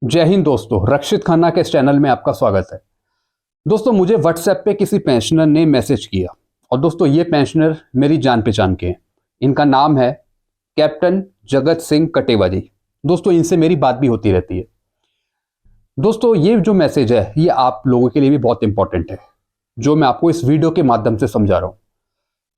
जय हिंद दोस्तों, रक्षित खन्ना के इस चैनल में आपका स्वागत है। दोस्तों, मुझे व्हाट्सएप पे किसी पेंशनर ने मैसेज किया और दोस्तों ये पेंशनर मेरी जान पहचान के हैं। इनका नाम है कैप्टन जगत सिंह कटेवा जी। दोस्तों, इनसे मेरी बात भी होती रहती है। दोस्तों, ये जो मैसेज है ये आप लोगों के लिए भी बहुत इंपॉर्टेंट है, जो मैं आपको इस वीडियो के माध्यम से समझा रहा हूँ,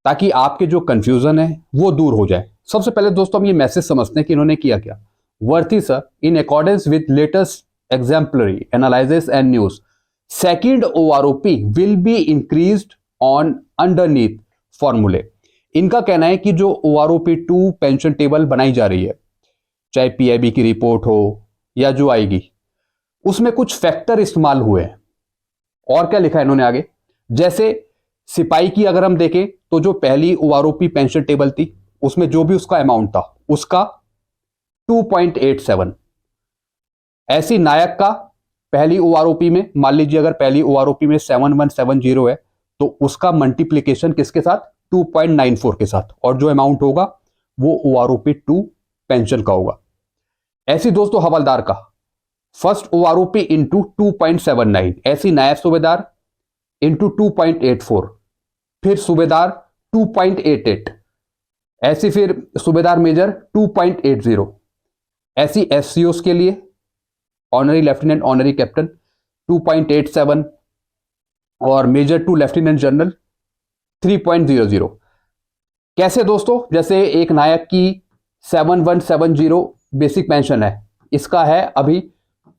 ताकि आपके जो कंफ्यूजन है वो दूर हो जाए। सबसे पहले दोस्तों हम ये मैसेज समझते हैं कि इन्होंने किया क्या। Worthy sir, in accordance with latest exemplary analysis and news, second OROP will be increased on underneath formulae। इनका कहना है कि जो OROP2 पेंशन टेबल बनाई जा रही है, चाहे PIB की रिपोर्ट हो या जो आएगी, उसमें कुछ फैक्टर इस्तेमाल हुए हैं। और क्या लिखा है इन्होंने आगे, जैसे सिपाही की अगर हम देखें तो जो पहली OROP पेंशन टेबल थी उसमें जो भी उसका अमाउंट था उसका 2.87। ऐसी नायक का पहली ओआरओपी में, मान लीजिए अगर पहली ओआरओपी में 7170 है तो उसका मल्टीप्लिकेशन किसके साथ, 2.94 के साथ, और जो अमाउंट होगा वो ओआरओपी 2 पेंशन का होगा। ऐसी दोस्तों हवलदार का फर्स्ट ओआरओपी इंटू 2.79, ऐसी नायब सूबेदार इंटू 2.84, फिर सूबेदार 2.88, ऐसी फिर सूबेदार मेजर 2.80, ऐसी एफसीओस के लिए ऑनरी लेफ्टिनेंट, ऑनरी कैप्टन 2.87, और मेजर टू लेफ्टिनेंट जनरल 3.00। कैसे दोस्तों, जैसे एक नायक की 7170 बेसिक पेंशन है, इसका है अभी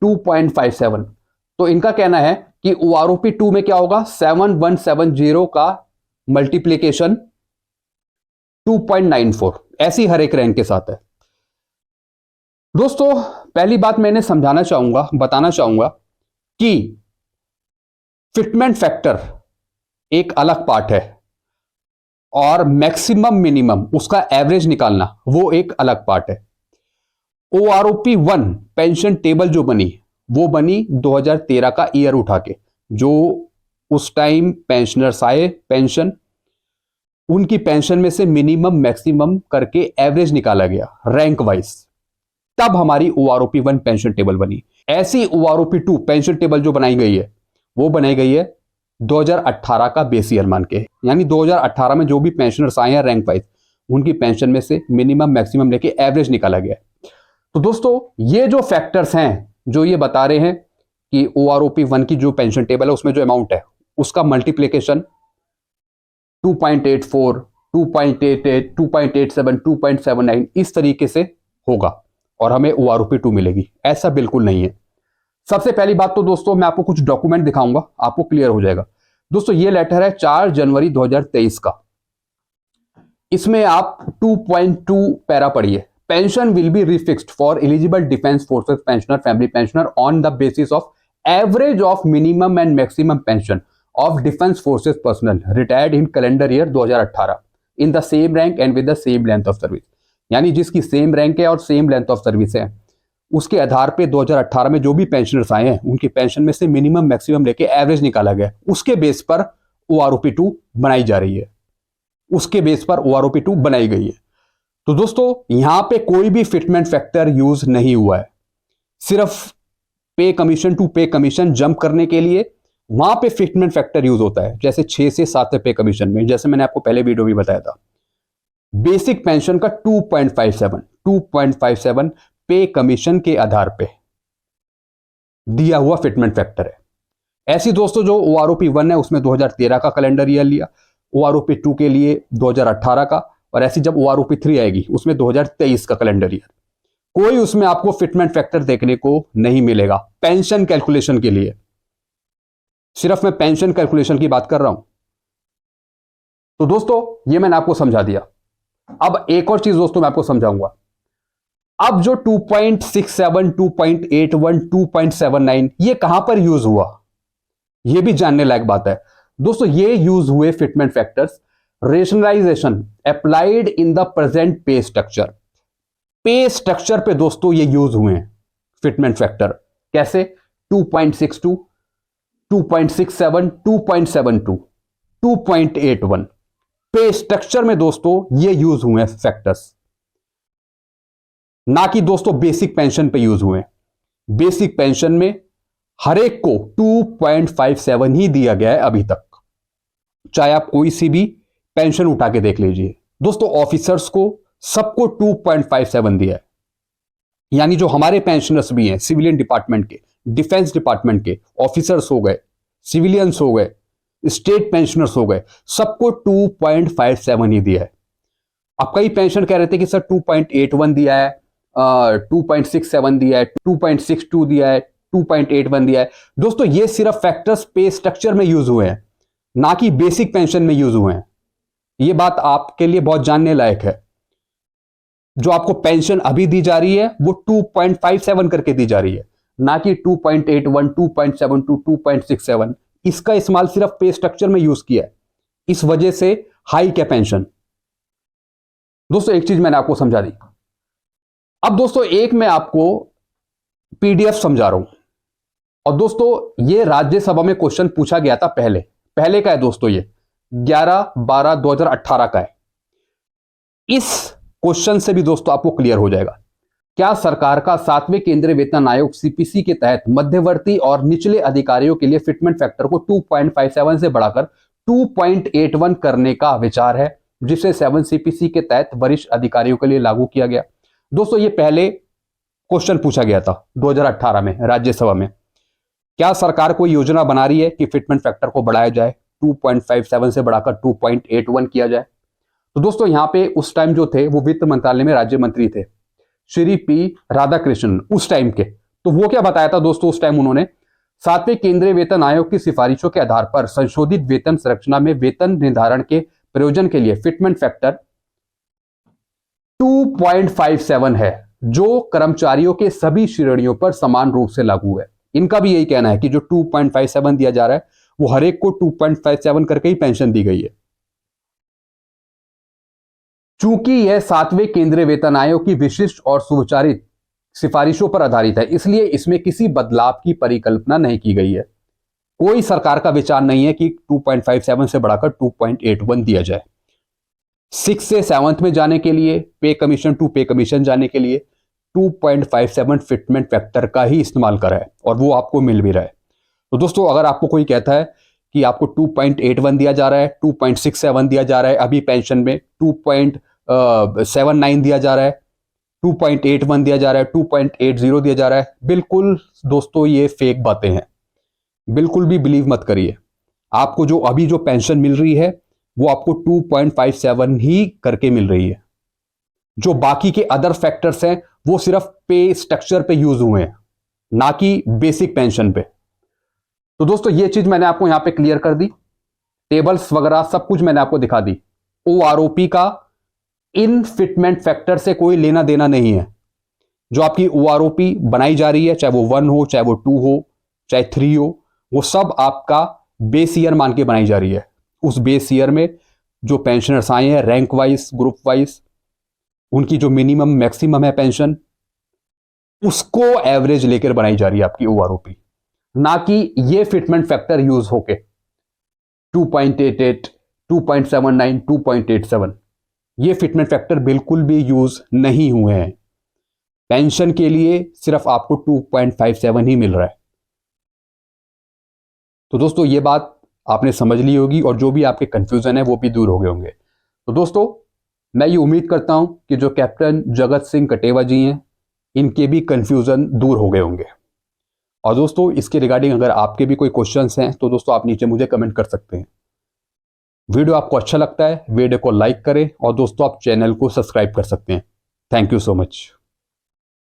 2.57, तो इनका कहना है कि ओआरओपी 2 में क्या होगा, 7170 का मल्टीप्लीकेशन 2.94, ऐसी हर एक रैंक के साथ है। दोस्तों, पहली बात मैंने समझाना चाहूंगा, बताना चाहूंगा कि फिटमेंट फैक्टर एक अलग पार्ट है और मैक्सिमम मिनिमम उसका एवरेज निकालना वो एक अलग पार्ट है। ओआरओपी 1 पेंशन टेबल जो बनी वो बनी 2013 का ईयर उठा के, जो उस टाइम पेंशनर्स आए पेंशन, उनकी पेंशन में से मिनिमम मैक्सिमम करके एवरेज निकाला गया रैंक वाइज, तब हमारी ओआरओपी 1 पेंशन टेबल बनी। ऐसी ओआरओपी 2 पेंशन टेबल जो बनाई गई है वो बनाई गई है 2018 का बेस ईयर मान के, यानी 2018 में जो भी पेंशनर्स आए हैं रैंक वाइज, उनकी पेंशन में से मिनिमम मैक्सिमम लेके एवरेज निकाला गया। तो दोस्तों, ये जो फैक्टर्स हैं जो ये बता रहे हैं कि ओआरओपी 1 की जो पेंशन टेबल है उसमें जो अमाउंट है उसका मल्टीप्लीकेशन 2.84, 2.88, 2.87, 2.79 इस तरीके से होगा और हमें ओआरओपी 2 मिलेगी, ऐसा बिल्कुल नहीं है। सबसे पहली बात तो दोस्तों मैं आपको कुछ डॉक्यूमेंट दिखाऊंगा, आपको क्लियर हो जाएगा। दोस्तों, ये लेटर है 4 जनवरी 2023 का। इसमें आप 2.2 पैरा पढ़िए। Pension will be refixed for eligible defence forces pensioner, family pensioner on the basis of average of minimum and maximum pension of defence forces personal retired in calendar year 2018 in the same rank and with the same length of service. यानी जिसकी same rank है और same length of service है, उसके आधार पे 2018 में जो भी पेंशनर्स आए हैं उनकी पेंशन में से मिनिमम मैक्सिमम लेके एवरेज निकाला गया, उसके बेस पर ओआरओपी 2 बनाई जा रही है, उसके बेस पर ओआरओपी 2 बनाई गई है। तो दोस्तों, यहां पे कोई भी फिटमेंट फैक्टर यूज नहीं हुआ है, सिर्फ पे कमीशन टू पे कमीशन जंप करने के लिए वहां पे फिटमेंट फैक्टर यूज होता है, जैसे 6 से 7 पे कमीशन में, जैसे मैंने आपको पहले वीडियो में बताया था। बेसिक पेंशन का 2.57 पे कमीशन के आधार पे दिया हुआ फिटमेंट फैक्टर है। ऐसी दोस्तों जो ओआरओपी 1 है उसमें 2013 का कैलेंडर ईयर लिया, ओआरओपी 2 के लिए 2018 का, और ऐसी जब ओआरओपी 3 आएगी उसमें 2023 का कैलेंडर ईयर। कोई उसमें आपको फिटमेंट फैक्टर देखने को नहीं मिलेगा पेंशन कैलकुलेशन के लिए, सिर्फ मैं पेंशन कैलकुलेशन की बात कर रहा हूं। तो दोस्तों, ये मैंने आपको समझा दिया। अब एक और चीज दोस्तों मैं आपको समझाऊंगा। अब जो 2.67, 2.81, 2.79 ये कहां पर यूज हुआ, ये भी जानने लायक बात है। दोस्तों, ये यूज हुए fitment factors rationalisation applied in the present pay structure. Pay structure पे दोस्तों ये यूज हुए हैं फिटमेंट फैक्टर। कैसे? 2.62, 2.67, 2.72, 2.81 पे स्ट्रक्चर में दोस्तों ये यूज हुए हैं फैक्टर्स, ना कि दोस्तों बेसिक पेंशन पे यूज हुए। बेसिक पेंशन में हर एक को 2.57 ही दिया गया है अभी तक, चाहे आप कोई सी भी पेंशन उठा के देख लीजिए दोस्तों। ऑफिसर्स को सबको 2.57 दिया है, यानी जो हमारे पेंशनर्स भी हैं सिविलियन डिपार्टमेंट के, डिफेंस डिपार्टमेंट के ऑफिसर्स हो गए, सिविलियंस हो गए, स्टेट पेंशनर्स हो गए, सबको 2.57 ही दिया है। अब कई पेंशन कह रहे थे कि सर 2.81 दिया है, 2.67 दिया है, 2.62 दिया है, 2.81 दिया है। दोस्तों ये सिर्फ फैक्टर्स पे स्ट्रक्चर में यूज हुए हैं, ना कि बेसिक पेंशन में यूज हुए हैं। ये बात आपके लिए बहुत जानने लायक है। जो आपको पेंशन अभी दी जा रही है वो 2.57 करके दी जा रही है, ना कि 2.81, 2.72, 2.67। इसका इस्तेमाल सिर्फ पे स्ट्रक्चर में यूज किया है, इस वजह से हाई क्या पेंशन। दोस्तों एक चीज मैंने आपको समझा दी। अब दोस्तों एक मैं आपको पीडीएफ समझा रहा हूं, और दोस्तों ये राज्यसभा में क्वेश्चन पूछा गया था पहले का है दोस्तों, ये 11/12/2018 का है। इस क्वेश्चन से भी दोस्तों आपको क्लियर हो जाएगा, क्या सरकार का 7वें केंद्रीय वेतन आयोग सीपीसी के तहत मध्यवर्ती और निचले अधिकारियों के लिए फिटमेंट फैक्टर को 2.57 से बढ़ाकर 2.81 करने का विचार है, जिसे 7 सीपीसी के तहत वरिष्ठ अधिकारियों के लिए लागू किया गया। दोस्तों ये पहले क्वेश्चन पूछा गया था 2018 में राज्यसभा में। क्या सरकार कोई योजना बना रही है कि फिटमेंट फैक्टर को बढ़ाया जाए, 2.57 से बढ़ाकर 2.81 किया जाए? तो दोस्तों यहां पे उस टाइम जो थे वो वित्त मंत्रालय में राज्य मंत्री थे श्री पी राधाकृष्णन उस टाइम के। तो वो क्या बताया था दोस्तों उस टाइम उन्होंने, 7वें केंद्रीय वेतन आयोग की सिफारिशों के आधार पर संशोधित वेतन संरचना में वेतन निर्धारण के प्रयोजन के लिए फिटमेंट फैक्टर 2.57 है, जो कर्मचारियों के सभी श्रेणियों पर समान रूप से लागू है। इनका भी यही कहना है कि जो 2.57 दिया जा रहा है वो हर एक को 2.57 करके ही पेंशन दी गई है। चूंकि यह 7वें केंद्रीय वेतन आयोग की विशिष्ट और सुविचारित सिफारिशों पर आधारित है, इसलिए इसमें किसी बदलाव की परिकल्पना नहीं की गई है। कोई सरकार का विचार नहीं है कि 2.57 से बढ़ाकर 2.81 दिया जाए। 6 से 7th में जाने के लिए, पे कमीशन टू पे कमीशन जाने के लिए 2.57 फिटमेंट फैक्टर का ही इस्तेमाल करा है, और वो आपको मिल भी रहा है। तो दोस्तों अगर आपको कोई कहता है कि आपको 2.81 दिया जा रहा है, 2.67 दिया जा रहा है, अभी पेंशन में 2.79 दिया जा रहा है, 2.81 दिया जा रहा है, 2.80 दिया जा रहा है, बिल्कुल दोस्तों ये फेक बातें हैं, बिल्कुल भी बिलीव मत करिए। आपको जो अभी जो पेंशन मिल रही है वो आपको 2.57 ही करके मिल रही है। जो बाकी के अदर फैक्टर्स हैं वो सिर्फ पे स्ट्रक्चर पे यूज हुए हैं, ना कि बेसिक पेंशन पे। तो दोस्तों ये चीज मैंने आपको यहां पे क्लियर कर दी, टेबल्स वगैरह सब कुछ मैंने आपको दिखा दी। ओआरओपी का इन फिटमेंट फैक्टर से कोई लेना देना नहीं है। जो आपकी ओआरओपी बनाई जा रही है, चाहे वो 1 हो, चाहे वो 2 हो, चाहे 3 हो, वो सब आपका बेस ईयर मान के बनाई जा रही है। उस बेस ईयर में जो पेंशनर्स आए हैं रैंक वाइज, ग्रुप वाइज, उनकी जो मिनिमम मैक्सिमम है पेंशन, उसको एवरेज लेकर बनाई जा रही है आपकी ओआरओपी, ना कि ये फिटमेंट फैक्टर यूज होके 2.88, 2.79, 2.87 ये फिटमेंट फैक्टर बिल्कुल भी यूज नहीं हुए हैं। पेंशन के लिए सिर्फ आपको 2.57 ही मिल रहा है। तो दोस्तों ये बात आपने समझ ली होगी, और जो भी आपके कंफ्यूजन है वो भी दूर हो गए होंगे। तो दोस्तों मैं ये उम्मीद करता हूं कि जो कैप्टन जगत सिंह कटेवा जी हैं इनके भी कंफ्यूजन दूर हो गए होंगे। और दोस्तों इसके रिगार्डिंग अगर आपके भी कोई क्वेश्चंस हैं तो दोस्तों आप नीचे मुझे कमेंट कर सकते हैं। वीडियो आपको अच्छा लगता है वीडियो को लाइक करें, और दोस्तों आप चैनल को सब्सक्राइब कर सकते हैं। Thank you so much.